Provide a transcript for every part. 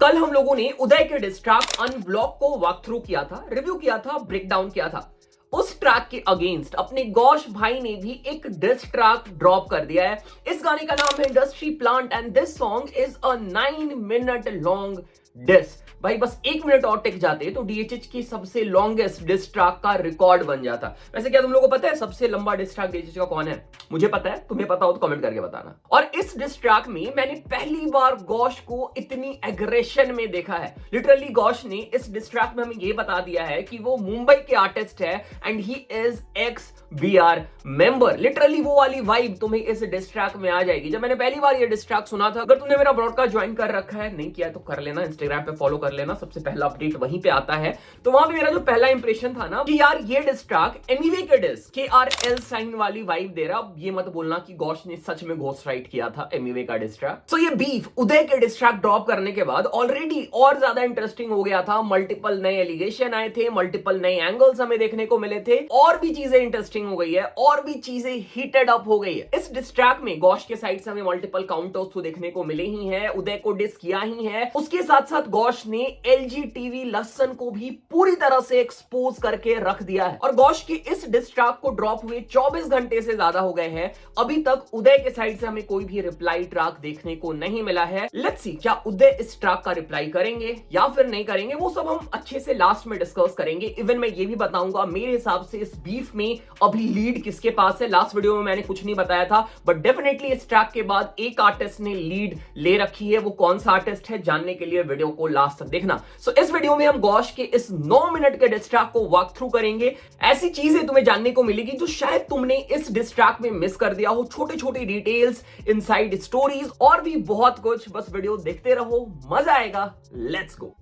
कल हम लोगों ने उदय के डिस ट्रैक अनब्लॉक को वॉक थ्रू किया था, रिव्यू किया था, ब्रेक डाउन किया था। उस ट्रैक के अगेंस्ट अपने गौश भाई ने भी एक डिस ट्रैक ड्रॉप कर दिया है। इस गाने का नाम है industry plant and this song is a 9 minute long diss. भाई बस 1 मिनट और टिक जाते तो डीएचएच की सबसे लॉन्गेस्ट डिस ट्रैक का रिकॉर्ड बन जाता। वैसे क्या तुम लोगों को पता है सबसे लंबा डिस ट्रैक डीएचएच का कौन है? मुझे पता है, तुम्हें पता हो तो कमेंट करके बताना। और इस डिस ट्रैक में मैंने पहली बार गौश को इतनी एग्रेशन में देखा है। लिटरली गौश ने इस डिस ट्रैक में हमें ये बता दिया है कि वो मुंबई के आर्टिस्ट है and he is ex BR member. Literally वो वाली वाइब तुम्हें इस डिस ट्रैक में आ जाएगी। जब मैंने पहली बार ये डिस ट्रैक सुना था, अगर तुमने मेरा ब्रॉडकास्ट ज्वाइन कर रखा है, नहीं किया है तो कर लेना, इंस्टाग्राम पे फॉलो कर लेना, सबसे पहला अपडेट वहीं पे आता है। तो वहां पे मेरा जो पहला इंप्रेशन था ना कि यार ये डिस ट्रैक एमिवे के डिस KRL साइन वाली वाइब दे रहा। ये मत बोलना कि गौश ने सच में घोस्ट राइट किया था एमिवे का डिस ट्रैक। सो ये बीफ उदय के डिस ट्रैक ड्रॉप करने के बाद ऑलरेडी और ज्यादा इंटरेस्टिंग हो गया था। मल्टीपल नए एलिगेशन आए थे, मल्टीपल नए एंगल्स हमें देखने को मिले थे, और भी चीजें इंटरेस्टिंग हो गई है, और भी चीजें हीटेड अप हो गई है। इस डिस ट्रैक में गौश के साइड से हमें मल्टीपल काउंटर्स तो देखने को मिले ही हैं, उदय को डिस किया ही है। उसके साथ साथ गौश ने LG TV लसन को भी पूरी तरह से एक्सपोज करके रख दिया है। और गौश के इस डिस ट्रैक को ड्रॉप हुए 24 घंटे से ज्यादा हो गए हैं, अभी तक उदय के साइड से हमें कोई भी रिप्लाई ट्रैक देखने को नहीं मिला है। लेट्स सी क्या उदय इस ट्रैक का रिप्लाई करेंगे या फिर नहीं करेंगे, वो सब हम अच्छे से लास्ट में डिस्कस करेंगे। इवन मैं ये भी बताऊंगा मेरे हिसाब से इस बीफ में अभी लीड किसके पास है। लास्ट वीडियो में मैंने कुछ नहीं बताया था, बट डेफिनेटली इस ट्रैक के बाद एक आर्टिस्ट ने लीड ले रखी है। वो कौन सा आर्टिस्ट है जानने के लिए वीडियो को लास्ट तक देखना। सो इस वीडियो में हम गौश के इस 9 मिनट के डिस ट्रैक को वॉक थ्रू करेंगे। ऐसी चीजें तुम्हें जानने को मिलेगी जो शायद तुमने इस डिस ट्रैक में मिस कर दिया हो, छोटे छोटे डिटेल्स, इनसाइड स्टोरीज और भी बहुत कुछ। बस वीडियो देखते रहो, मजा आएगा। Let's go.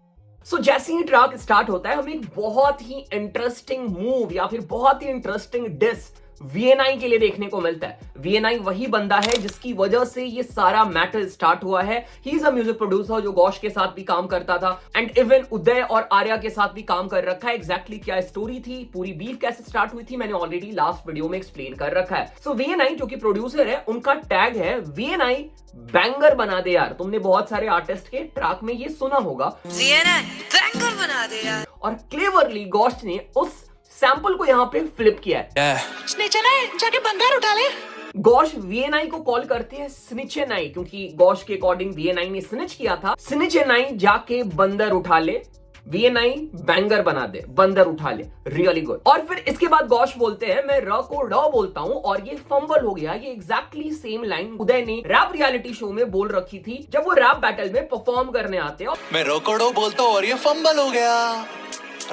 सो जैसे ही ट्रैक स्टार्ट होता है हमें एक बहुत ही इंटरेस्टिंग मूव या फिर बहुत ही इंटरेस्टिंग डिस VNI के लिए देखने को मिलता है। VNI वही बंदा है जिसकी वजह से ये सारा मैटर स्टार्ट हुआ है। He is a music producer जो गौश के साथ भी काम करता था एंड इवन उदय और आर्या के साथ भी काम कर रखा है। एग्जैक्टली क्या स्टोरी थी, पूरी बीफ कैसे स्टार्ट हुई थी, मैंने ऑलरेडी लास्ट वीडियो में एक्सप्लेन कर रखा है। सो VNI जो कि प्रोड्यूसर है, उनका टैग है VNI बैंगर बना दे यार। तुमने बहुत सारे आर्टिस्ट के ट्रैक में ये सुना होगा, VNI बैंगर बना दे यार। और क्लेवरली गौश ने उस सैंपल को यहाँ पे फ्लिप किया है। जाके बंदर उठा ले। गौश VNI को कॉल करते हैं स्निचेनाई, क्योंकि गौश के अकॉर्डिंग VNI ने स्निच किया था। स्निचेनाई जाके बंदर उठा ले, VNI बैंगर बना दे, बंदर उठा ले। Really good. और फिर इसके बाद गौश बोलते हैं मैं र को ड बोलता हूं और ये फंबल हो गया। ये एग्जैक्टली सेम लाइन उदय ने रैप रियलिटी शो में बोल रखी थी जब वो रैप बैटल में परफॉर्म करने आते हैं। मैं रो को डो बोलता हूं और ये फंबल हो गया।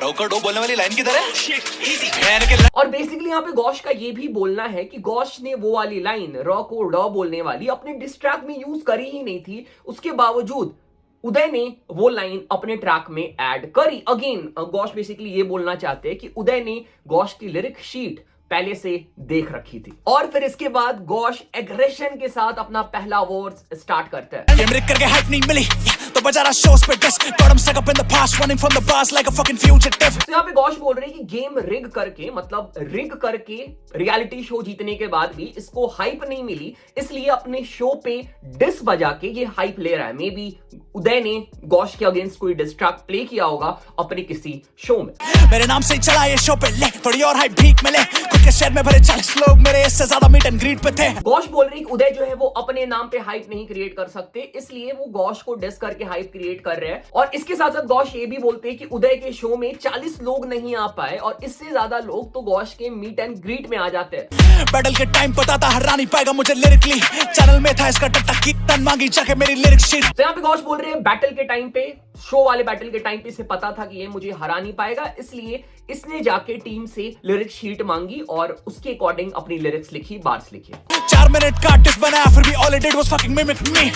रोको बोलने वाली लाइन किधर है? और बेसिकली यहाँ पे गौश का ये भी बोलना है कि गौश ने वो वाली लाइन र को ड बोलने वाली अपने डिस ट्रैक में यूज करी ही नहीं थी, उसके बावजूद उदय ने वो लाइन अपने ट्रैक में ऐड करी। अगेन गौश बेसिकली ये बोलना चाहते हैं कि उदय ने गौश की लिरिक शीट पहले से देख रखी थी। और फिर इसके बाद गौश एग्रेशन के साथ अपना पहला वर्स स्टार्ट करता है। तो बजारा शोस पे diss got him stuck up in the past running from the boss like a fucking fugitive. तो यहाँ पे गौश बोल रहे हैं कि गेम रिग करके, मतलब रिग करके रियलिटी शो जीतने के बाद भी इसको हाइप नहीं मिली, इसलिए अपने शो पे डिस बजा के ये हाइप ले रहा है। मे बी उदय ने गौश के अगेंस्ट कोई डिस ट्रैक प्ले किया होगा अपने किसी शो में। मेरे नाम से चला ये शो पे ले थोड़ी और हाइप भीख मिले, खुद के शहर में भरे 40 लोग मेरे इससे ज्यादा मीट एंड ग्रीट पे थे। गौश बोल रही है कि उदय जो है वो अपने नाम पे हाइप नहीं क्रिएट कर सकते, इसलिए वो गौश को डिस करके हाइप क्रिएट कर रहे हैं। और इसके साथ साथ गौश ये भी बोलते हैं कि उदय के शो में 40 लोग नहीं आ पाए और इससे ज्यादा लोग तो गौश के मीट एंड ग्रीट में आ जाते हैं। बैटल के टाइम पता था हरा नहीं पाएगा मुझे लिरिकली, चैनल में था इसका टट्टा की तन मांगी जाके मेरी लिरिक शीट। तो यहाँ पे गौश बोल रहे हैं बैटल के टाइम पे, शो वाले बैटल के टाइम पे इसे पता था कि ये मुझे हरा नहीं पाएगा, इसलिए इसने जाके टीम से लिरिक शीट मांगी और उसके अकॉर्डिंग अपनी लिरिक्स लिखी, बार्स लिखे। 4 मिनट का डिस बनाया फिर भी all it did was fucking mimic me.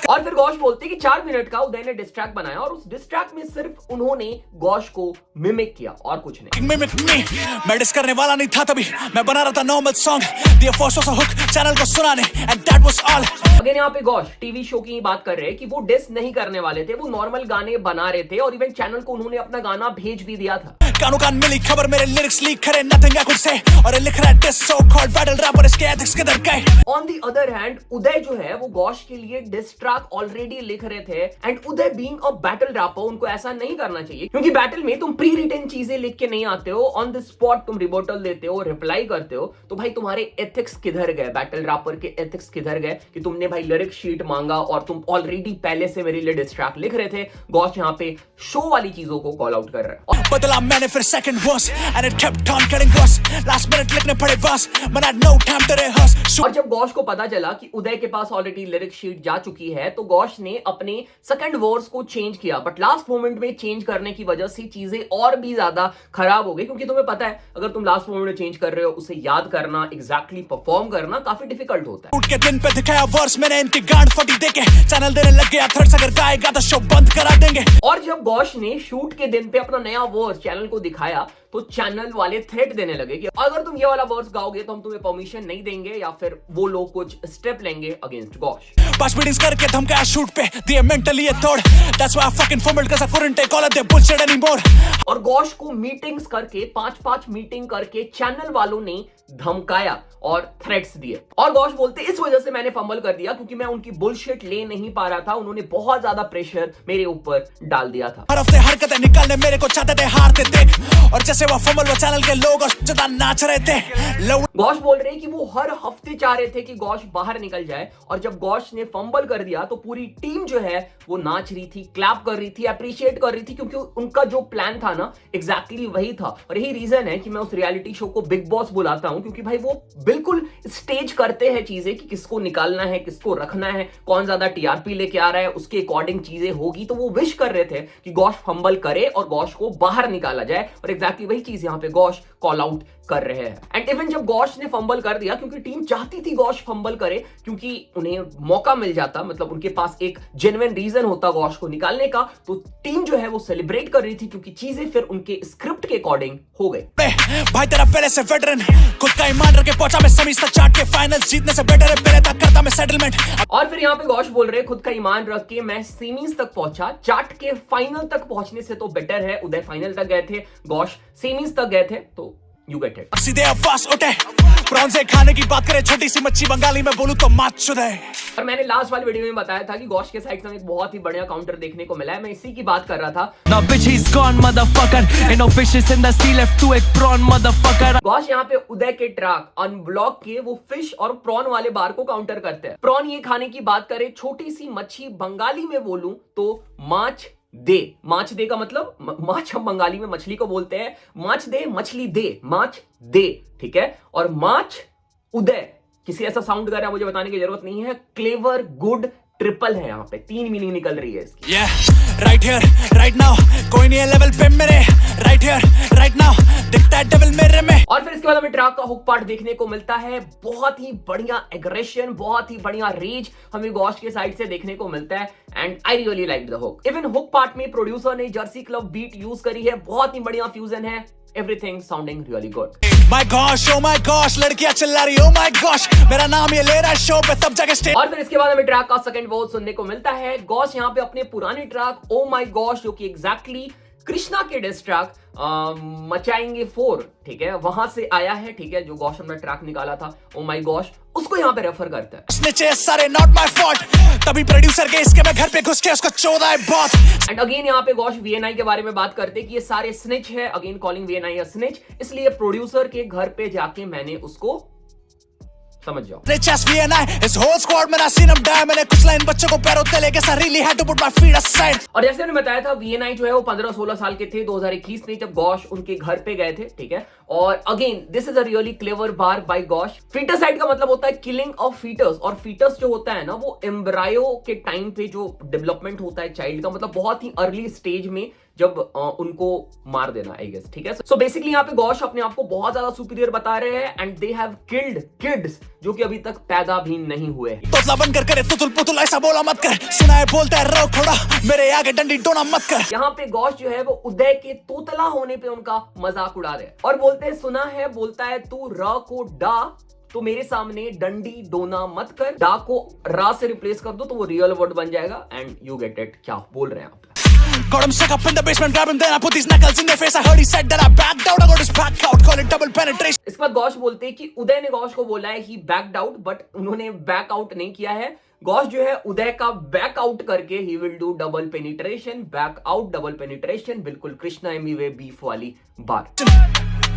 और फिर गौश बोलते हैं कि 4 मिनट का उदय ने डिस ट्रैक बनाया और उस डिस ट्रैक में सिर्फ उन्होंने गौश को मिमिक किया और कुछ नहीं। मिमिक मी मैं डिस करने वाला नहीं था, तभी मैं बना रहा था नॉर्मल सॉन्ग, दिया force was a hook channel को सुनाने and that was all. Again यहाँ पे गौश टीवी शो की बात कर रहे हैं कि वो डिस नहीं करने वाले थे, वो नॉर्मल गाने बना रहे थे और इवन चैनल को उन्होंने अपना गाना भेज भी दिया था। कानों कान मिली खबर मेरे लिरिक्स लीक करे, नथिंग आई कुड से, और लिख रहा है diss so called battle rapper, इसके एथिक्स किधर गए? Hey. On the other hand Uday जो है वो गौश के लिए डिस ट्रैक ऑलरेडी लिख रहे थे and Uday being a battle rapper उनको ऐसा नहीं करना चाहिए क्योंकि बैटल में तुम प्री रिटन चीजें लिख के नहीं आते हो, ऑन द स्पॉट तुम रिबोटल देते हो, रिप्लाई करते हो, तो भाई तुम्हारे एथिक्स किधर गए, बैटल रैपर के एथिक्स किधर गए कि तुमने भाई लिरिक शीट मांगा और तुम ऑलरेडी पहले से मेरे लिए डिस ट्रैक लिख रहे थे। गौश यहाँ पे शो वाली चीजों को कॉल आउट कर रहा है। बदला मैंने फिर second verse and it kept on getting worse, last minute लिखने पड़े बस, but I had no time to rehearse। और जब गौश को पता चला कि उदय के पास ऑलरेडी लिरिक शीट जा चुकी है तो गौश ने अपने सेकंड वर्स को चेंज किया, बट लास्ट मोमेंट में चेंज करने की वजह से चीजें और भी ज्यादा खराब हो गई क्योंकि तुम्हें पता है अगर तुम लास्ट मोमेंट में चेंज कर रहे हो उसे याद करना, एग्जैक्टली परफॉर्म करना काफी डिफिकल्ट होता है। शूट के दिन पे दिखाया वर्स मैंने, इनकी गांड फटी देके चैनल देने लग गया थर्ड्स, अगर गाएगा तो शो बंद करा देंगे। और जब गौश ने शूट के दिन पे अपना नया वर्स चैनल को दिखाया तो चैनल वाले थ्रेट देने लगे कि अगर तुम ये वाला वर्स गाओगे तो हम तुम्हें परमिशन नहीं देंगे या फिर वो लोग कुछ स्टेप लेंगे अगेंस्ट गौश। 5 मीटिंग्स करके धमकाया शूट पे, दिए mentally a third, that's why I fucking fumbled cause I couldn't take all of their bullshit anymore। और गौश को मीटिंग्स करके 5-5 मीटिंग करके चैनल वालों ने धमकाया और थ्रेट्स दिए और गौश बोलते इस वजह से मैंने फंबल कर दिया क्योंकि मैं उनकी बुलशिट ले नहीं पा रहा था, उन्होंने बहुत ज्यादा प्रेशर मेरे ऊपर डाल दिया था। हर हफ्ते हरकतें निकालने मेरे को चाहते थे हारते देख, और जैसे वो फंबल वो चैनल के लोग और ज्यादा नाच रहे थे। गौश बोल रहे हैं कि वो हर हफ्ते चाह रहे थे कि गौश बाहर निकल जाए और जब गौश ने फंबल कर दिया तो पूरी टीम जो है वो नाच रही थी, क्लैप कर रही थी, अप्रिशिएट कर रही थी क्योंकि उनका जो प्लान था ना एग्जैक्टली वही था। और यही रीजन है कि मैं उस रियलिटी शो को बिग बॉस बुलाता हूं क्योंकि भाई वो बिल्कुल स्टेज करते हैं चीजें कि किसको निकालना है, किसको रखना है, कौन ज्यादा टीआरपी लेके आ रहा है, उसके अकॉर्डिंग चीजें होगी। तो वो विश कर रहे थे कि गौश फंबल करे और गौश को बाहर निकाला जाए और एग्जैक्टली वही चीज यहाँ पे गौश कॉल आउट कर रहे हैं। एंड इवन जब गौश ने फंबल कर दिया क्योंकि टीम चाहती थी गौश फंबल करे क्योंकि उन्हें मौका मिल जाता, मतलब उनके पास एक जेन्युइन रीजन होता गौश को निकालने का, तो टीम जो है वो सेलिब्रेट कर रही थी क्योंकि चीजें फिर उनके स्क्रिप्ट के अकॉर्डिंग हो गई। भाई तेरा पहले से वेटरन, खुद का ईमान रख के पहुंचा मैं सेमीज तक, चार्ट के फाइनल्स जीतने से बेटर है पहले तक करता मैं सेटलमेंट। और फिर यहाँ पे गौश बोल रहे खुद का ईमान रख के मैं सेमीज तक पहुंचा, चार्ट के फाइनल तक पहुंचने से तो बेटर है। उदय फाइनल तक गए थे, गौश सेमीज तक गए थे, तो यू गेट इट। सीधे आवाज उठे, प्रॉन से खाने की बात करें छोटी सी मच्छी बंगाली में बोलूं तो माच चुदे। और मैंने लास्ट वाली वीडियो में बताया था कि गौश के साइड से एक बहुत ही बढ़िया काउंटर देखने को मिला है, मैं इसी की बात कर रहा था। Now bitch he's gone motherfucker, ain't no fishes in the sea left to एक prawn motherfucker। गौश यहाँ पे उदय के ट्रैक अनब्लॉक के वो फिश और प्रॉन वाले बार को काउंटर करते हैं। प्रॉन ये खाने की बात करें छोटी सी मच्छी बंगाली में बोलूं तो माच दे। माच दे का मतलब माच हम बंगाली में मछली को बोलते हैं, माच दे मछली दे, माच दे, ठीक है। और माच उदय किसी ऐसा साउंड कर रहा है मुझे बताने की जरूरत नहीं है, क्लेवर गुड ट्रिपल है, यहाँ पे 3 मीनिंग निकल रही है इसकी। राइट हियर राइट नाउ, कोई नहीं है लेवल पे मेरे, राइट हियर राइट नाउ, दिखता है डेविल मेरे में। और फिर इसके बाद हमें ट्रैक का हुक पार्ट देखने को मिलता है, बहुत ही बढ़िया एग्रेशन, बहुत ही बढ़िया रेज हमें गौश के साइड से देखने को मिलता है and I really like the hook. Even hook part में प्रोड्यूसर ने जर्सी क्लब बीट यूज करी है, बहुत ही बढ़िया फ्यूजन है, everything sounding really good. My gosh, oh my gosh, लड़कियां चिल्ला रही oh my gosh, मेरा नाम ये ले रहा है शो पे तब जाके स्टेज। और फिर इसके बाद हमें ट्रैक का सेकंड वर्स सुनने को मिलता है। गौश यहाँ पे अपने पुराने ट्रैक ओ माय गॉश जो कि एग्जैक्टली कृष्णा के डिस ट्रैक मचाएंगे 4, ठीक है, वहां से आया है, ठीक है, जो गौश ने ट्रैक निकाला था ओ माय गॉश, उसको यहाँ पे रेफर करता है। स्निचे सारे नॉट माय फॉल्ट, तभी प्रोड्यूसर के इसके मैं घर पे घुस के उसको 14 बहुत। एंड अगेन यहाँ पे गौश वीएनआई के बारे में बात करते कि ये सारे स्निच है, अगेन कॉलिंग वीएनआई अ स्निच, इसलिए प्रोड्यूसर के घर पे जाके मैंने उसको, समझ जाओ। इस होल स्क्वाड में ना सीन अप डाई, मैंने कुछ लाइन बच्चों को पैरों तले के साथ really had to put my feet aside. और जैसे मैंने बताया था वीएनआई जो है वो 15-16 साल के थे 2021 में जब गौश उनके घर पे गए थे, ठीक है। और again this is a really clever bar by Gaush. Foeticide का मतलब होता है किलिंग ऑफ फीटस, और फीटस जो होता है ना वो एम्ब्रायो के टाइम पे जो डेवलपमेंट होता है चाइल्ड का, मतलब बहुत ही अर्ली स्टेज में जब उनको मार देना, आई गेस, ठीक है। सो बेसिकली यहाँ पे गौश अपने आप को बहुत ज्यादा सुपीरियर बता रहे हैं and they have killed kids जो कि अभी तक पैदा भी नहीं हुए। तोतला बन कर करे तुतुल पुतुल ऐसा बोला मत कर, सुना है बोलता है रो थोड़ा मेरे आगे डंडी डोना मत कर। यहाँ पे गौश जो है वो उदय के तोतला होने पे उनका मजाक उड़ा रहे हैं और बोलते हैं सुना है बोलता है तू र को डा तो मेरे सामने डंडी डोना मत कर, डा को रा से रिप्लेस कर दो तो वो रियल वर्ड बन जाएगा एंड यू गेट इट। क्या बोल रहे हैं आप? Got him stuck up in the basement, grab him, then I put these knuckles in their face. I heard he said that I backed out. I got his back out, call it double penetration. इसके बाद Gosse बोलते हैं कि उदय ने Gosse को बोला है ही backed out, but उन्होंने बैक आउट नहीं किया है। गौश जो है उदय का बैक आउट करके he will do double penetration, back out double penetration, बिल्कुल कृष्णा एमवीवे बीफ वाली बात।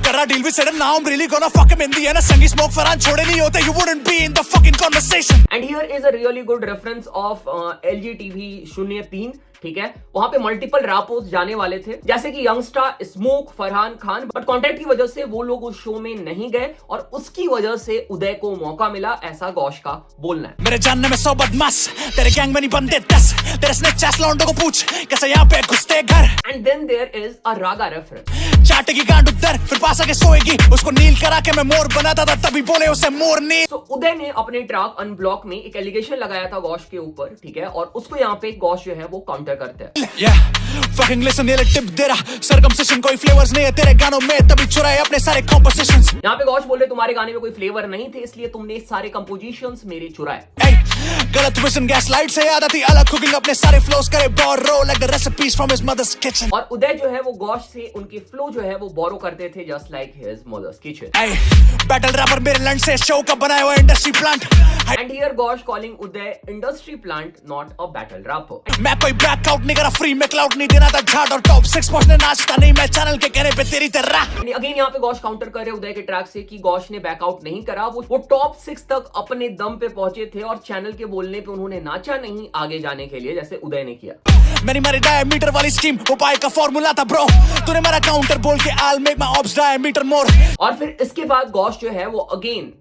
Kara deal with said and now I'm really gonna fuck him in the end. Sangi smoke Farhan chhode nahi hote, you wouldn't be in the fucking conversation. And here is a really good reference of LGTV 03, ठीक है। वहां पे multiple rappers जाने वाले थे, जैसे कि youngster, smoke, Farhan Khan, but contract की वजह से वो लोग उस शो में नहीं गए और उसकी वजह से उदय को मौका मिला, ऐसा गौश का बोलना है। मेरे जानने में 100 बदमाश, तेरे गैंग में नहीं बनते 10, तेरे स्नेक चैस लौंडों को पूछ कैसे यहाँ पे घुसते घर। And then there is a raga reference. चाटेगी गांड उधर, फिर पास आके सोएगी, उसको नील करा के मैं मोर बनाता था, तभी बोले उसे मोर नील। तो उदय ने अपने ट्रैक अनब्लॉक में एक एलिगेशन लगाया था गौश के ऊपर, ठीक है, और उसको यहाँ पे गौश जो है वो काउंटर करते हैं। Fucking listen, ये टिप दे रहा, circumcision कोई फ्लेवर्स नहीं है तेरे गानों में, तभी चुराए अपने सारे compositions। यहाँ पे गौश बोल रहे तुम्हारे गाने में कोई फ्लेवर नहीं थे, इसलिए तुमने सारे कंपोजिशंस मेरे चुराए। गलत विजन गैसलाइट से याद आती अलग कुकिंग, अपने सारे फ्लोस करे borrow like the recipes from his mother's kitchen. और उदय जो है वो गौश से उनके फ्लो जो है वो बोरो करते थे just like his mother's kitchen. Battle rapper मेरे लंड से शो का बनाया हुआ industry plant. And here Gaush calling Uday industry plant, not a battle rapper. मैं कोई बैकआउट नहीं करा, फ्री में क्लाउड नहीं देना था झाड़, और टॉप 6 पहुंचने नाचता नहीं मैं चैनल के कहने पे तेरी तरह। अगेन यहाँ पे गौश काउंटर कर रहे उदय के ट्रैक से कि गौश ने बैकआउट नहीं करा, वो टॉप 6 तक अपने दम पे पहुंचे थे और चैनल के बोलने पे उन्होंने नाचा नहीं आगे जाने के लिए, जैसे उदय ने किया। मैंने मारी डायमीटर वाली स्कीम, वो पाई का फॉर्मूला था ब्रो, तूने मेरा काउंटर बोल के I'll make my ops diameter more। और फिर इसके बाद गौश जो है वो अगेन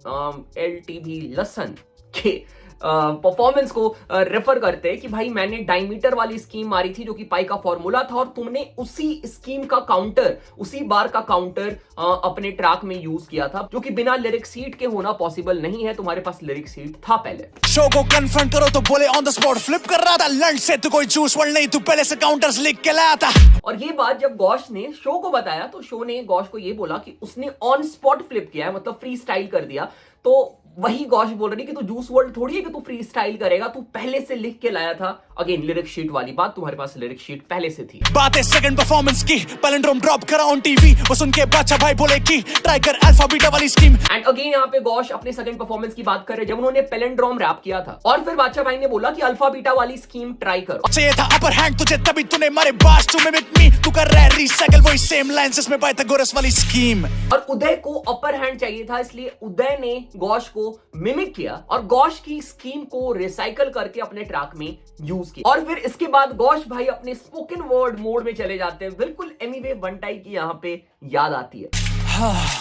LTV लसन के परफॉर्मेंस को रेफर करते हैं कि भाई मैंने डायमीटर वाली स्कीम मारी थी जो कि पाई का फॉर्मूला था, और तुमने उसी स्कीम का काउंटर, उसी बार का काउंटर अपने ट्रैक में यूज किया था, जो कि बिना लिरिक सीट के होना पॉसिबल नहीं है, तुम्हारे पास लिरिक सीट था पहले। शो को कन्फ्रंट करो तो बोले ऑन द स्पॉट फ्लिप कर रहा था, लंच से तू कोई जूस वर्ड नहीं, तू पहले से काउंटर्स लिख के लाया था। और ये बात जब गौश ने शो को बताया तो शो ने गौश को ये बोला कि उसने ऑन स्पॉट फ्लिप किया है, मतलब फ्री स्टाइल कर दिया। तो वही गौश बोल रही कि तू जूस वर्ल्ड थोड़ी है कि तू फ्री स्टाइल करेगा, तू पहले से लिख के लाया था। अगेन लिरिक शीट वाली बात, तुम्हारे पास लिरिक शीट पहले से थी। बात है सेकंड परफॉर्मेंस की, पैलिंड्रोम ड्रॉप करा ऑन टीवी, वो सुन के बादशाह भाई बोले कि ट्राई कर अल्फा बीटा वाली स्कीम। एंड अगेन यहाँ पे गौश अपने सेकंड परफॉर्मेंस की बात कर रहे जब उन्होंने पैलिंड्रोम रैप किया था, और फिर बादशाह भाई ने बोला कि अल्फा बीटा वाली स्कीम ट्राई करो। चाहिए था अपर हैंड तुझे, तभी तूने मारे बास टू मिमिक मी, तू कर रहा है रीसाइकिल वही सेम लाइंस जिसमें पाइथागोरस वाली स्कीम। और उदय को अपर हैंड चाहिए था, इसलिए उदय ने गौश को मिमिक किया और गौश की स्कीम को रिसाइकल करके अपने ट्रैक में यूज किया। और फिर इसके बाद गौश भाई अपने स्पोकन वर्ड मोड में चले जाते हैं, बिल्कुल एमीवे बंटाई की यहाँ पे याद आती है।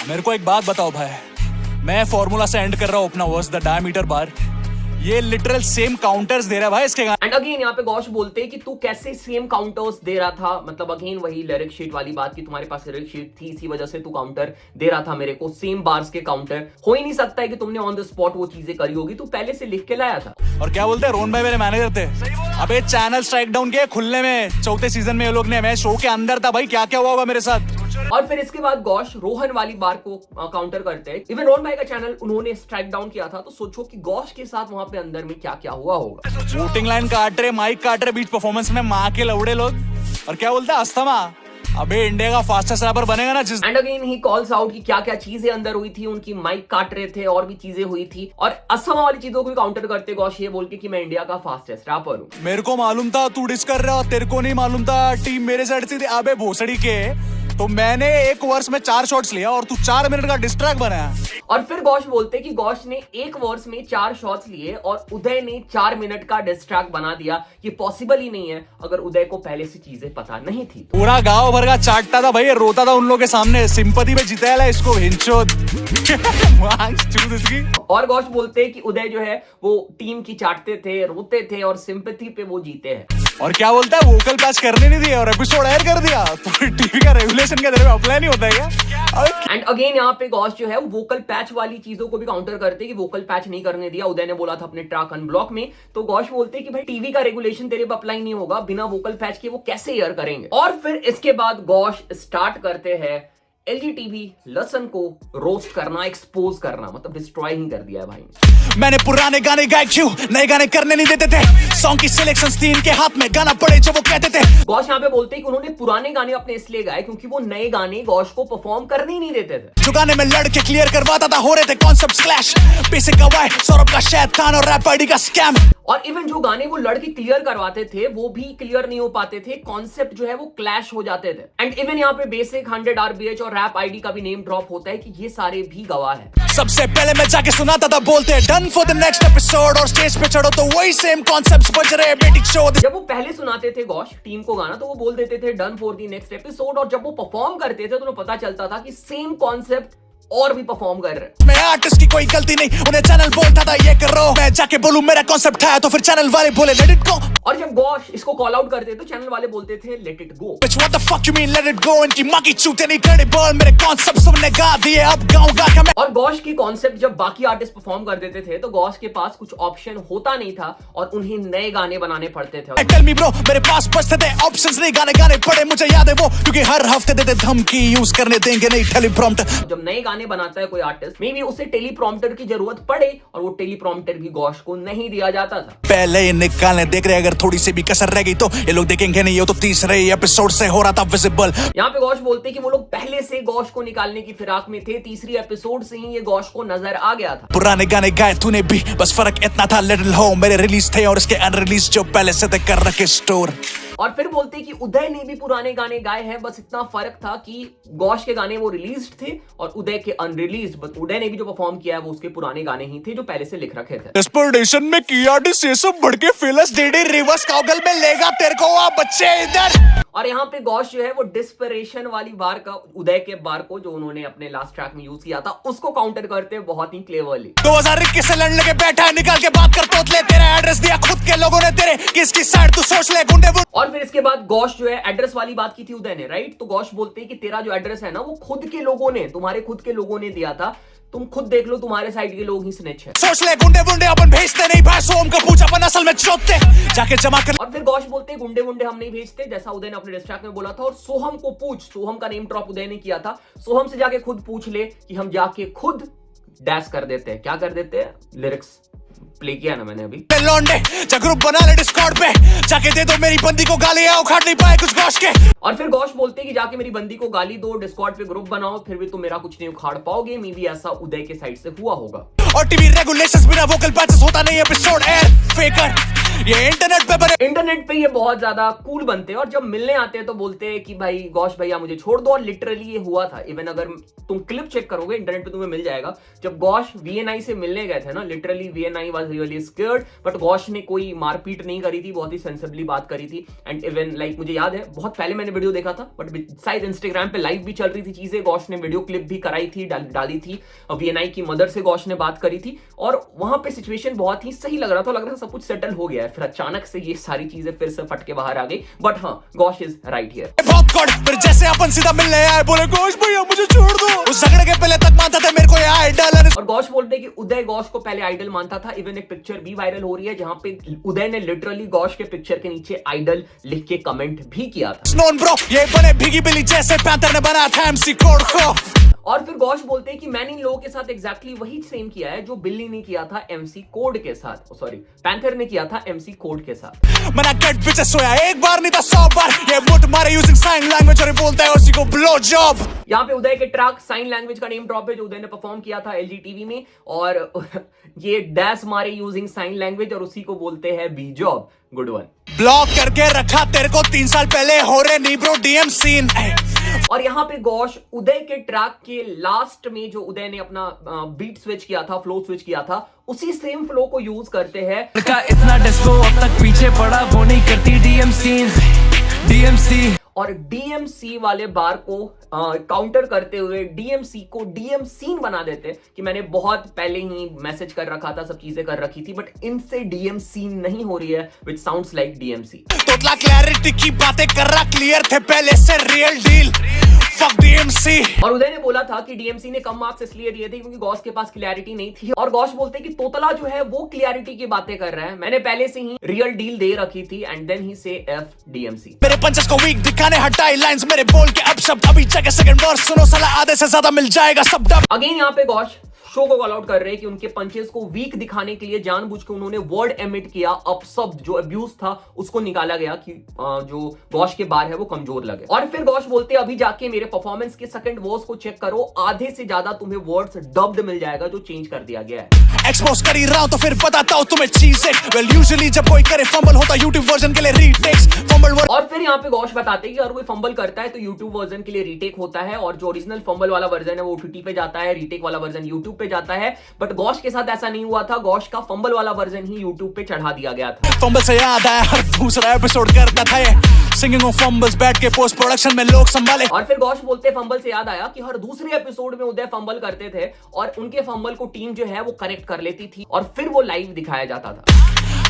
मेरे को एक बात बताओ भाई, मैं फॉर्मूला से एंड कर रहा हूं अपना वर्स द डायमीटर बार, ये लिटरल सेम काउंटर्स दे रहा है भाई इसके गाने। एंड अगेन यहाँ पे गौश बोलते हैं कि तू कैसे सेम काउंटर्स दे रहा था, मतलब अगेन वही लिरिक शीट वाली बात कि तुम्हारे पास लिरिक शीट थी, इसी वजह से तू काउंटर दे रहा था मेरे को, सेम बार्स के काउंटर हो ही नहीं सकता है कि तुमने ऑन द स्पॉट वो चीजें करी होगी, तू पहले से लिख के लाया था। और क्या बोलते हैं रोहन भाई मेरे मैनेजर थे, अबे चैनल स्ट्राइक डाउन किया खुलने में, चौथे सीजन में ये लोग ने, मैं शो के अंदर था भाई, क्या क्या हुआ होगा मेरे साथ। और फिर इसके बाद गौश रोहन वाली बार को काउंटर करते हैं। इवन रोहन भाई का चैनल उन्होंने स्ट्राइक डाउन किया था, तो सोचो कि गौश के साथ वहां पे अंदर में क्या क्या हुआ होगा। वोटिंग लाइन काट रहे, माइक काट रहे बीच परफॉर्मेंस में, माँ के लौड़े लोग। और क्या बोलते हैं अस्थमा, अबे इंडिया का फास्टेस्ट रैपर बनेगा ना जिस। And again he calls out कि क्या क्या चीजें अंदर हुई थी, उनकी माइक काट रहे थे और भी चीजें हुई थी, और अस्थमा वाली चीजों को भी काउंटर करते गौश ये बोल के कि मैं इंडिया का फास्टेस्ट रैपर हूँ। मेरे को मालूम था तू डिस कर रहा, तेरे को नहीं मालूम था, टीम मेरे साइड से थी। अबे भोसड़ी के, तो मैंने एक वर्स में 4 शॉट्स लिया और तू 4 मिनट का डिस्ट्रैक बनाया। और फिर गौश बोलते कि गौश ने एक वर्स में 4 शॉट्स लिए और उदय ने 4 मिनट का डिस्ट्रैक बना दिया। ये पॉसिबल ही नहीं है अगर उदय को पहले से चीजें पता नहीं थी। पूरा गांव भर का चाटता था भाई, ये रोता था उन लोगों के सामने, सिंपैथी पे जिताया इसको हिंचोद। और गौश बोलते कि उदय जो है वो टीम की चाटते थे, रोते थे और सिंपैथी पे वो जीते हैं। और क्या बोलता है वोकल पैच करने नहीं दिया और एपिसोड एयर कर दिया, तो टीवी का रेगुलेशन के तरह अप्लाई नहीं होता है क्या? एंड अगेन यहाँ पे गौश जो है वो वोकल पैच वाली चीजों को भी काउंटर करते कि वोकल पैच नहीं करने दिया, उदय ने बोला था अपने ट्रैक अनब्लॉक में, तो गौश बोलते कि भाई टीवी का रेगुलेशन तेरे पे अप्लाई नहीं होगा, बिना वोकल पैच के वो कैसे एयर करेंगे। और फिर इसके बाद गौश स्टार्ट करते हैं LGTV लसन को रोस्ट करना, एक्सपोज करना, मतलब डिस्ट्रॉय ही कर दिया है भाई। मैंने पुराने गाने गाए क्यों, नए गाने करने नहीं देते थे, सॉन्ग की सिलेक्शंस थी इनके हाथ में, गाना पड़े जो वो कहते थे, गौश यहाँ पे बोलते हैं कि उन्होंने पुराने गाने अपने इसलिए गाए क्योंकि वो नए गाने गौश को परफॉर्म करने ही नहीं देते थे। जो गाने में लड़के क्लियर करवाता था हो रहे थे कॉन्सेप्ट क्लैश, बेसिक गवाह सौरभ का शैतान और रैप आईडी का स्कैम। और इवन जो गाने वो लड़के क्लियर करवाते थे वो भी क्लियर नहीं हो पाते थे, कॉन्सेप्ट जो है वो क्लैश हो जाते थे। एंड इवन यहाँ पे बेसिक 100 RBH और रैप आईडी का भी नेम ड्रॉप होता है कि ये सारे भी गवाह है। सबसे पहले मैं जाके सुनाता था बोलते done for the next episode, और स्टेज पे चढ़ो तो वही सेम कॉन्सेप्ट्स बज रहे बेटिक शो। जब वो पहले सुनाते थे गौश टीम को गाना तो वो बोल देते थे done for the next episode, और जब वो परफॉर्म करते थे तो उन्हें पता चलता था कि सेम कॉन्सेप्ट और भी परफॉर्म कर रहे। मैं आर्टिस्ट की कोई गलती नहीं, उन्हें चैनल बोलता था ये करो, मैं जाके बोलूं मेरा कॉन्सेप्ट था तो फिर चैनल वाले बोले लेट इट गो। और जब गौश इसको कॉल आउट करते तो चैनल वाले बोलते थे let it go. Bitch, what the fuck you mean let it go? इनकी माँ की चूते नहीं credible, मेरे कॉन्सेप्ट सबने गा दिए अब गाऊंगा क्या मैं। और गौश की कॉन्सेप्ट जब बाकी आर्टिस्ट परफॉर्म कर देते थे तो गौश के पास कुछ ऑप्शन होता नहीं था और उन्हें नए गाने बनाने पड़ते थे। Tell me bro, मेरे पास बचते थे ऑप्शंस नहीं, गाने गाने पड़े मुझे याद है वो, क्योंकि हर हफ्ते देते धमकी यूज करने देंगे नहीं टेलीप्रॉम्प्टर। जब नए गाने बनाता है कोई आर्टिस्ट मे बी उसे टेलीप्रॉम्प्टर की जरूरत पड़े और वो टेलीप्रॉम्प्टर भी गौश को नहीं दिया जाता था। पहले ही निकालने देख रहे, अगर थोड़ी सी भी कसर रह गई तो ये लोग देखेंगे नहीं, ये तो तीसरे एपिसोड से हो रहा था विजिबल। यहाँ पे गौश बोलते कि वो लोग पहले से गौश को निकालने की फिराक में थे, तीसरी एपिसोड से ही ये गौश को नजर आ गया था। पुराने गाने गाए तूने भी, बस फर्क इतना था लिटिल हो मेरे रिलीज थे और इसके अनरिलीज जो पहले से थे कर रखे स्टोर। और फिर बोलते कि उदय ने भी पुराने गाने गाए हैं, बस इतना फर्क था कि गौश के गाने वो रिलीज्ड थे और उदय के अनरिलीज्ड, बट उदय ने भी जो परफॉर्म किया है वो उसके पुराने गाने ही थे जो पहले से लिख रखे थे। इंस्पिरेशन में किया से सब बढ़ के फेलस डेडी रिवर्स काउगल में लेगा तेरे को आ बच्चे इधर। और यहाँ पे गौश जो है वो डिस्परेशन वाली बार का उदय के बार को जो उन्होंने अपने लास्ट ट्रैक में यूज किया था उसको काउंटर करते हैं बहुत ही क्लेवरली। 2021 से लड़ने के बैठा है, निकाल के बात कर तोतले, तेरा एड्रेस दिया खुद के लोगों ने तेरे, किसकी साइड तू सोच ले गुंडे। और फिर इसके बाद गौश जो है एड्रेस वाली बात की थी उदय ने, राइट? तो गौश बोलते हैं कि तेरा जो एड्रेस है ना वो खुद के लोगों ने, तुम्हारे खुद के लोगों ने दिया था, तुम खुद देख लो तुम्हारे साइड के लोग ही स्नेच है। सोच ले गुंडे वुंडे अपन भेजते नहीं भाई, सोम का पूजा अपन असल में चोतते जाके जमा कर। और फिर गौश बोलते हैं गुंडे वुंडे हम नहीं भेजते, जैसा उदय ने अपने डिस्ट्रैक्ट में बोला था। और सोहम को पूछ, सोहम का नेम ड्रॉप उदय ने किया था, सोहम से जाके खुद पूछ ले कि हम जाके खुद डैश कर देते हैं। क्या कर देते हैं? लिरिक्स प्ले किया ना मैंने अभी। लौंडे जा ग्रुप बना ले डिस्कॉर्ड पे, जाके दे दो मेरी बंदी को गाली, उखाड़ नहीं पाए कुछ गौश के। और फिर गौश बोलते हैं कि जाके मेरी बंदी को गाली दो, डिस्कॉर्ड पे ग्रुप बनाओ, फिर भी तुम मेरा कुछ नहीं उखाड़ पाओगे। मे बी ऐसा उदय के साइड से हुआ होगा। और टीवी रेगुलेशंस बिना वोकल पैचेस होता नहीं एपिसोड एयर फेकर, ये इंटरनेट पे बने। इंटरनेट पे ये बहुत ज्यादा कूल बनते हैं और जब मिलने आते हैं तो बोलते हैं कि भाई गौश भैया मुझे छोड़ दो। और लिटरली ये हुआ था। इवन अगर तुम क्लिप चेक करोगे इंटरनेट पे तुम्हें मिल जाएगा, जब गौश VNI से मिलने गए थे ना, literally VNI was really scared, but Gosse ने कोई मारपीट नहीं करी थी, बहुत ही सेंसिबली बात करी थी। एंड इवन लाइक मुझे याद है बहुत पहले मैंने वीडियो देखा था, बट शायद इंस्टाग्राम पे लाइव भी चल रही थी चीजें, गौश ने वीडियो क्लिप भी कराई थी, डाली थी। VNI की मदर से गौश ने बात करी थी और वहां पे सिचुएशन बहुत ही सही लग रहा था सब कुछ सेटल हो गया है। फिर अचानक से ये सारी चीजें फिर से फट के बाहर आ गई। बट हाँ, गौश इज राइट हियर। बहुत गॉड फिर जैसे अपन सीधा मिलने आए, बोले गौश भैया मुझे छोड़ दो। उस झगड़े के पहले तक मानता था मेरे को ये आइडल। और गौश बोलते हैं कि उदय गौश को पहले आइडल मानता था। इवन एक पिक्चर भी वायरल हो रही है जहां पे उदय ने लिटरली गौश के पिक्चर के नीचे आइडल लिख के कमेंट भी किया था। स्नोन ब्रो ये बने भीगी बिल्ली जैसे पैंथर ने बनाया था MC कोड को। और फिर गौश बोलते हैं कि मैंने इन लोगों के साथ एग्जैक्टली वही सेम किया है जो बिल्ली ने किया था MC कोड के साथ, सॉरी पैंथर ने किया था MC कोड के साथ। मना गेट पीछे सोया एक बार नहीं था 100 बार, ये मुट मारे यूजिंग साइन लैंग्वेज और बोलता है उसी को ब्लो जॉब। यहाँ पे उदय के ट्रैक साइन लैंग्वेज का नेम ड्रॉप है जो उदय ने परफॉर्म किया था LG TV में, और ये डैश मारे यूजिंग साइन लैंग्वेज और उसी को बोलते हैं B job. Good one. Block करके रखा तेरे को 3 साल पहले हो रहे नी ब्रो DM सीन। और यहाँ पे गौश उदय के ट्रैक के लास्ट में जो उदय ने अपना बीट स्विच किया था, फ्लो स्विच किया था, उसी सेम फ्लो को यूज करते हैं। इतना डिस्को अब तक पीछे पड़ा वो नहीं करती DMC और DMC वाले बार को काउंटर करते हुए DMC को DM सीन बना देते कि मैंने बहुत पहले ही मैसेज कर रखा था, सब चीजें कर रखी थी, बट इनसे DM सीन नहीं हो रही है, विच साउंड्स लाइक DMC। तोतला क्लैरिटी की बातें कर रहा, क्लियर थे पहले से रियल डील, फक DMC। और उदय ने बोला था कि DMC ने कम मार्क्स इसलिए दिए थे क्योंकि गौश के पास क्लैरिटी नहीं थी। और गौश बोलते कि तोतला जो है वो क्लैरिटी की बातें कर रहा है, मैंने पहले से ही रियल डील दे रखी थी। एंड देन ही से F DMC। मेरे पंचेस को वीक दिखाने हटाई लाइंस, मेरे बोल के अब शब्द अभी जगह सेकंड वर्स सुनो साला आधे से ज्यादा मिल जाएगा सब डब। अगेन यहाँ पे गौश शो को कॉल आउट कर रहे हैं कि उनके पंचेस को वीक दिखाने के लिए जानबूझ के उन्होंने वर्ड एमिट किया, अपशब्द जो अब्यूज था उसको निकाला गया कि जो गौश के बार है वो कमजोर लगे। और फिर गौश बोलते अभी जाके मेरे परफॉर्मेंस के सेकंड वर्स को चेक करो, आधे से ज्यादा तुम्हें वर्ड्स डब्ड मिल जाएगा जो चेंज कर दिया गया है। एक्सपोज कर ही रहा हूं तो फिर बताता हूं तुम्हें चीजें। वेल यूजुअली जब कोई करे फंबल होता यूट्यूब वर्जन के लिए रीटेक्स फंबल। और फिर यहाँ पे गौश बताते हैं कि अगर कोई फंबल करता है तो यूट्यूब वर्जन के लिए रीटेक होता है, और जो ओरिजिनल फंबल वाला वर्जन है वो ओटीटी पे जाता है, रीटेक वाला वर्जन यूट्यूब पे जाता है। बट गौश के साथ ऐसा नहीं हुआ था, गौश का फंबल वाला वर्जन ही यूट्यूब पे चढ़ा दिया गया था। फंबल से याद आया हर दूसरा एपिसोड करता था ये सिंगिंग ऑफ फंबल्स, बैठ के पोस्ट प्रोडक्शन में लोग संभाले। और फिर गौश बोलते फंबल से याद आया कि हर दूसरे एपिसोड में उदय फंबल करते थे और उनके फंबल को टीम जो है वो करेक्ट कर लेती थी और फिर वो लाइव दिखाया जाता था।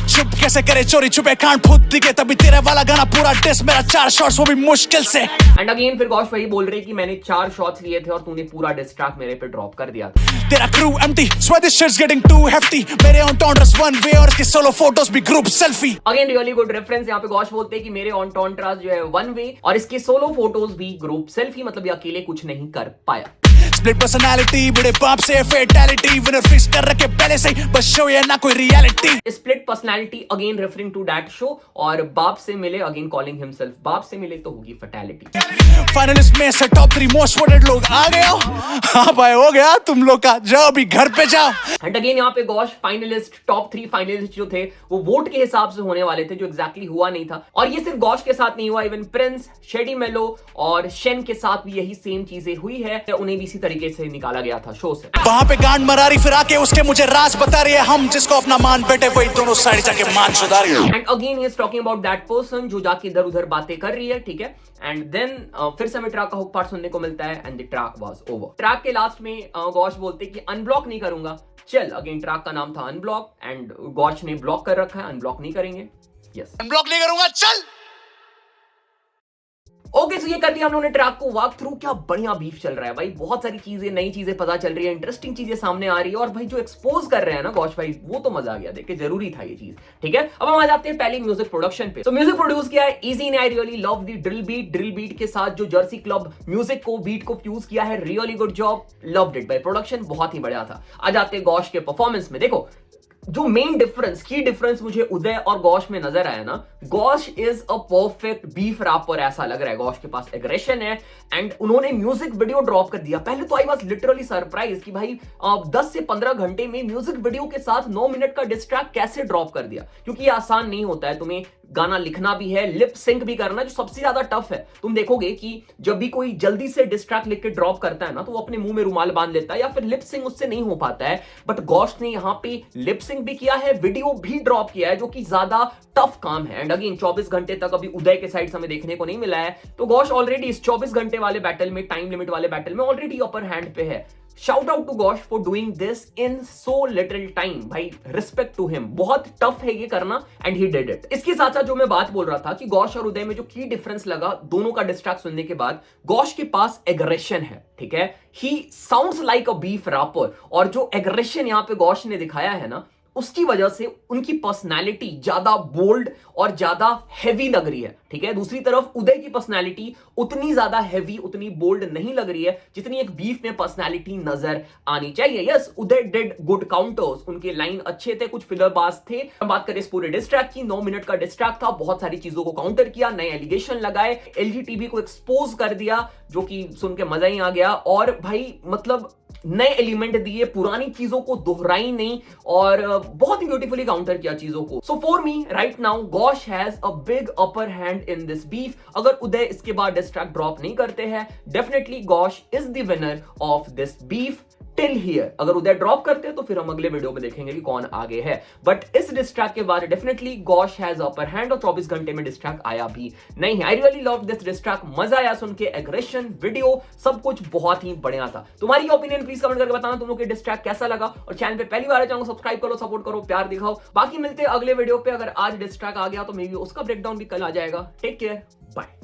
चुप कैसे करे चोरी छुपे कांड फुट दिखे तभी तेरे वाला गाना पूरा डिस मेरा 4 शॉट्स वो भी मुश्किल से। एंड अगेन फिर गौश वही बोल रहे कि मैंने 4 शॉट्स लिए थे और तूने पूरा डिस्ट्रैक्ट मेरे पे ड्रॉप कर दिया था। तेरा crew empty swear this shit's getting too hefty मेरे ऑनटॉन्ट्रास वन वे और इसके सोलो फोटोज भी group selfie. Again really good reference. यहाँ पे गौश बोलते हैं कि मेरे ऑनटॉन्ट्रास जो है वन वे और इसके सोलो फोटोज भी ग्रुप सेल्फी, मतलब ये अकेले कुछ नहीं कर पाया। स्प्लिट पर्सनालिटी बड़े बाप से फेटालिटी विनर फिक्स कर रखे पहले से बस शो ये ना कोई reality. Split personality again referring to that show, और बाप से मिले अगेन कॉलिंग हिमसेल्फ बाप से मिले तो होगी फैटेलिटी। फाइनलिस्ट में से टॉप 3 मोस्ट वोटेड लोग आ गए हो। हाँ भाई हो गया तुम लोग का, जाओ अभी घर पे जाओ। एंड अगेन यहाँ पे गौश फाइनलिस्ट टॉप 3 फाइनलिस्ट जो थे वो वोट के हिसाब से होने वाले थे, जो एग्जैक्टली हुआ नहीं था। और ये सिर्फ गौश के साथ नहीं हुआ, इवन प्रिंस, शेडी मेलो और शेन के साथ भी यही सेम चीजें हुई है, उन्हें भी इसी तरीके से निकाला गया था शो से। वहां पे गांड मरा रही फिर आके उसके मुझे राज बता रही है, हम जिसको अपना मान बैठे वही दोनों साइड जाके मान सुधार रही है। And again he is talking about that person जो जाके इधर उधर बातें कर रही है, ठीक है। एंड देन फिर से हमें ट्रैक का हुक पार्ट सुनने को मिलता है and the track was over. Track के लास्ट में गौश बोलते कि अनब्लॉक नहीं करूंगा, चल। अगेन ट्रैक का नाम था अनब्लॉक एंड गौश ने ब्लॉक कर रखा है, अनब्लॉक नहीं करेंगे। यस अनब्लॉक नहीं करूंगा, चल। ओके सो ये कर दिया हम लोगों ने ट्रैक को वॉक थ्रू। क्या बढ़िया बीफ चल रहा है भाई, बहुत सारी चीजें नई चीजें पता चल रही है, इंटरेस्टिंग चीजें सामने आ रही है, और भाई जो एक्सपोज कर रहे हैं ना गौश भाई वो तो मजा आ गया, देख के जरूरी था ये चीज, ठीक है। अब हम आ जाते हैं पहले म्यूजिक प्रोडक्शन पे। तो म्यूजिक प्रोड्यूस किया है इजी ने, I really love the drill beat के साथ जो जर्सी क्लब म्यूजिक को बीट को फ्यूज किया है, really good job, loved it भाई। प्रोडक्शन बहुत ही बढ़िया था। आ जाते हैं गौश के परफॉर्मेंस में। देखो जो मेन डिफरेंस, की डिफरेंस मुझे उदय और गौश में नजर आया ना, Gaush is a perfect beef rapper, ऐसा लग रहा है। गौश के पास एग्रेशन है एंड उन्होंने म्यूजिक वीडियो ड्रॉप कर दिया। पहले तो आई वाज लिटरली सरप्राइज कि भाई 10 से 15 घंटे में म्यूजिक वीडियो के साथ 9 मिनट का डिस्ट्रैक्ट कैसे ड्रॉप कर दिया, क्योंकि ये आसान नहीं होता है। तुम्हें गाना लिखना भी है, लिप सिंक भी करना, जो सबसे ज्यादा टफ है। तुम देखोगे कि जब भी कोई जल्दी से डिस्ट्रैक्ट लिख के ड्रॉप करता है ना, तो वो अपने मुंह में रुमाल बांध लेता है या फिर लिप सिंक उससे नहीं हो पाता है। बट गौश ने यहाँ पे लिप सिंक भी किया है, वीडियो भी ड्रॉप किया है, जो कि ज्यादा टफ काम है। एंड अगेन 24 घंटे तक अभी उदय के साइड से हमें देखने को नहीं मिला है, तो गौश ऑलरेडी इस 24 घंटे वाले बैटल में, टाइम लिमिट वाले बैटल में ऑलरेडी अपर हैंड पे है। Shout out to Gaush for doing this in so little time, भाई रिस्पेक्ट टू हिम, बहुत टफ है ये करना एंड ही डिड इट। इसके साथ साथ जो मैं बात बोल रहा था कि गौश और उदय में जो की डिफरेंस लगा दोनों का डिस्ट्रैक्ट सुनने के बाद, गौश के पास एग्रेशन है, ठीक है। He sounds like a beef rapper, और जो एग्रेशन यहाँ पे गौश ने दिखाया है ना, उसकी वजह से उनकी पर्सनालिटी ज्यादा बोल्ड और ज्यादा हैवी लग रही है, ठीक है। दूसरी तरफ उदय की पर्सनालिटी उतनी ज्यादा हैवी, उतनी बोल्ड नहीं लग रही है जितनी एक बीफ में पर्सनालिटी नजर आनी चाहिए। Yes, Uday did good counters, उनके लाइन अच्छे थे, कुछ फिलर बास थे। बात करें इस पूरे डिस्ट्रैक्ट की, 9 मिनट का डिस्ट्रैक्ट था, बहुत सारी चीजों को काउंटर किया, नए एलिगेशन लगाए, एलजीटीबी को एक्सपोज कर दिया, जो कि सुन के मजा ही आ गया। और भाई मतलब नए एलिमेंट दिए, पुरानी चीजों को दोहराई नहीं, और बहुत ही ब्यूटीफुली काउंटर किया चीजों को। So for me right now Gosse has a big upper hand in this beef. अगर उदय इसके बाद डिस्ट्रैक्ट ड्रॉप नहीं करते हैं, definitely Gosse is the winner of this beef till here. अगर उदय ड्रॉप करते हैं तो फिर हम अगले वीडियो में देखेंगे कि कौन आगे है। बट इस डिस्ट्रैक्ट के बाद definitely Gosse has upper hand, और 24 घंटे में डिस्ट्रैक्ट आया भी नहीं है। I really love this distract, मजा आया सुन के, एग्रेशन, वीडियो, सब कुछ बहुत ही बढ़िया था। तुम्हारी ओपिनियन प्लीज कमेंट करके बताना, तुम लोग के डिस्ट्रैक्ट कैसा लगा, और चैनल पे पहली बार है चैनल को सब्सक्राइब करो, सपोर्ट करो, प्यार दिखाओ। बाकी मिलते हैं अगले वीडियो पे। अगर आज डिस्ट्रैक्ट आ गया तो मे बी उसका ब्रेकडाउन भी कल आ जाएगा। Take care, bye.